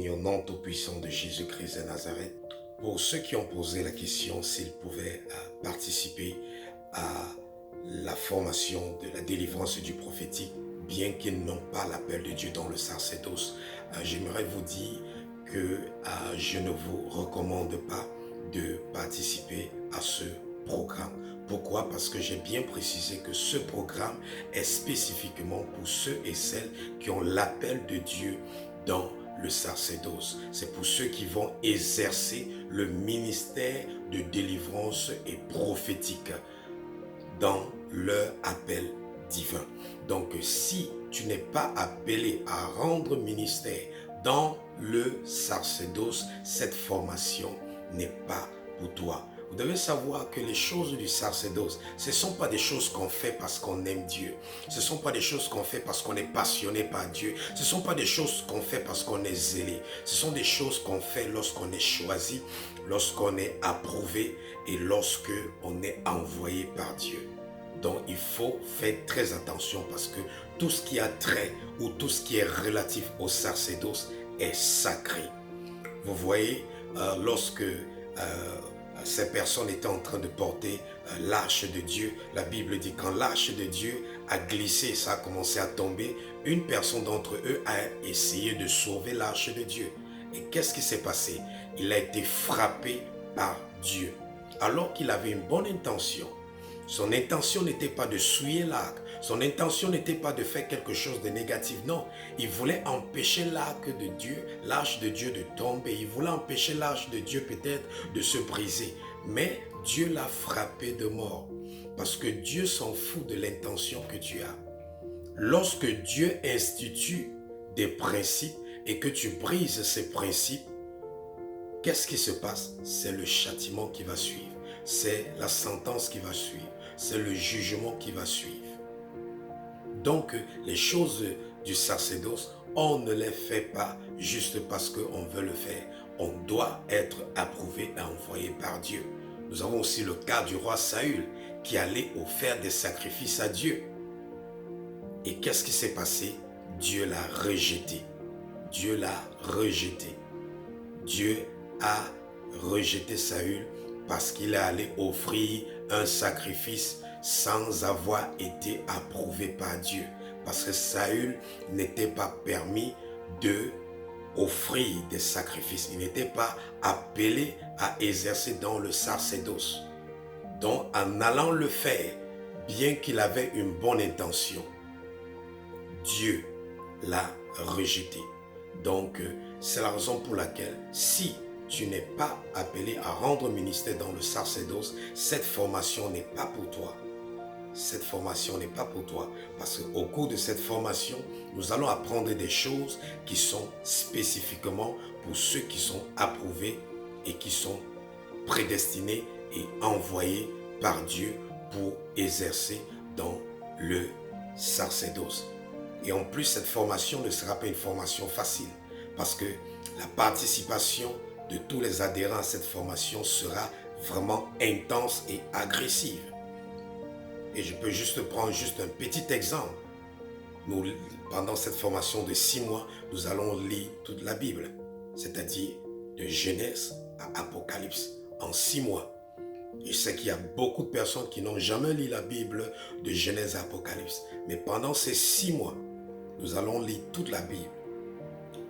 au nom tout-puissant de Jésus-Christ de Nazareth. Pour ceux qui ont posé la question s'ils pouvaient participer à la formation de la délivrance du prophétique, bien qu'ils n'ont pas l'appel de Dieu dans le sacerdoce, j'aimerais vous dire que je ne vous recommande pas de participer à ce programme. Pourquoi? Parce que j'ai bien précisé que ce programme est spécifiquement pour ceux et celles qui ont l'appel de Dieu dans le sacerdoce. C'est pour ceux qui vont exercer le ministère de délivrance et prophétique dans leur appel divin. Donc, si tu n'es pas appelé à rendre ministère dans le sacerdoce, cette formation n'est pas pour toi. Vous devez savoir que les choses du sacerdoce, ce ne sont pas des choses qu'on fait parce qu'on aime Dieu. Ce ne sont pas des choses qu'on fait parce qu'on est passionné par Dieu. Ce ne sont pas des choses qu'on fait parce qu'on est zélé. Ce sont des choses qu'on fait lorsqu'on est choisi, lorsqu'on est approuvé et lorsqu'on est envoyé par Dieu. Donc il faut faire très attention parce que tout ce qui a trait ou tout ce qui est relatif au sacerdoce est sacré. Vous voyez, lorsque ces personnes étaient en train de porter l'arche de Dieu, la Bible dit quand l'arche de Dieu a glissé, ça a commencé à tomber, une personne d'entre eux a essayé de sauver l'arche de Dieu. Et qu'est-ce qui s'est passé? Il a été frappé par Dieu. Alors qu'il avait une bonne intention. Son intention n'était pas de souiller l'arc. Son intention n'était pas de faire quelque chose de négatif. Non, il voulait empêcher l'arche de Dieu de tomber. Il voulait empêcher l'arche de Dieu peut-être de se briser. Mais Dieu l'a frappé de mort. Parce que Dieu s'en fout de l'intention que tu as. Lorsque Dieu institue des principes et que tu brises ces principes, qu'est-ce qui se passe? C'est le châtiment qui va suivre. C'est la sentence qui va suivre. C'est le jugement qui va suivre. Donc, les choses du sacerdoce, on ne les fait pas juste parce qu'on veut le faire. On doit être approuvé et envoyé par Dieu. Nous avons aussi le cas du roi Saül qui allait offrir des sacrifices à Dieu. Et qu'est-ce qui s'est passé? Dieu l'a rejeté. Dieu l'a rejeté. Dieu a rejeté Saül parce qu'il est allé offrir un sacrifice sans avoir été approuvé par Dieu. Parce que Saül n'était pas permis de offrir des sacrifices. Il n'était pas appelé à exercer dans le sacerdoce. Donc, en allant le faire, bien qu'il avait une bonne intention, Dieu l'a rejeté. Donc, c'est la raison pour laquelle, si tu n'es pas appelé à rendre ministère dans le sacerdoce, cette formation n'est pas pour toi. Cette formation n'est pas pour toi. Parce qu'au cours de cette formation, nous allons apprendre des choses qui sont spécifiquement pour ceux qui sont approuvés et qui sont prédestinés et envoyés par Dieu pour exercer dans le sacerdoce. Et en plus, cette formation ne sera pas une formation facile parce que la participation de tous les adhérents à cette formation sera vraiment intense et agressive. Et je peux juste prendre un petit exemple. Nous, pendant cette formation de 6 mois, nous allons lire toute la Bible, c'est-à-dire de Genèse à Apocalypse en 6 mois. Je sais qu'il y a beaucoup de personnes qui n'ont jamais lu la Bible de Genèse à Apocalypse. Mais pendant ces 6 mois, nous allons lire toute la Bible,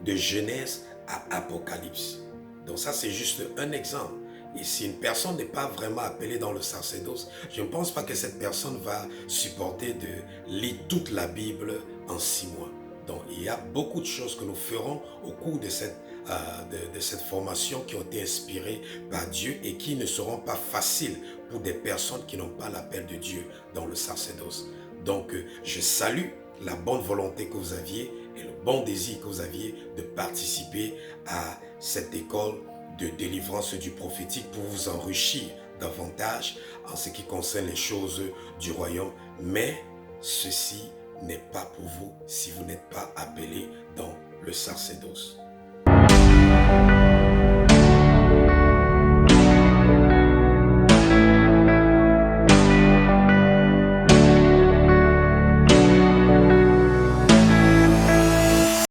de Genèse à Apocalypse. Donc ça, c'est juste un exemple. Et si une personne n'est pas vraiment appelée dans le sacerdoce, je ne pense pas que cette personne va supporter de lire toute la Bible en 6 mois. Donc il y a beaucoup de choses que nous ferons au cours de cette formation qui ont été inspirées par Dieu et qui ne seront pas faciles pour des personnes qui n'ont pas l'appel de Dieu dans le sacerdoce. Donc je salue la bonne volonté que vous aviez et le bon désir que vous aviez de participer à cette école de délivrance du prophétique pour vous enrichir davantage en ce qui concerne les choses du royaume. Mais ceci n'est pas pour vous si vous n'êtes pas appelé dans le sacerdoce.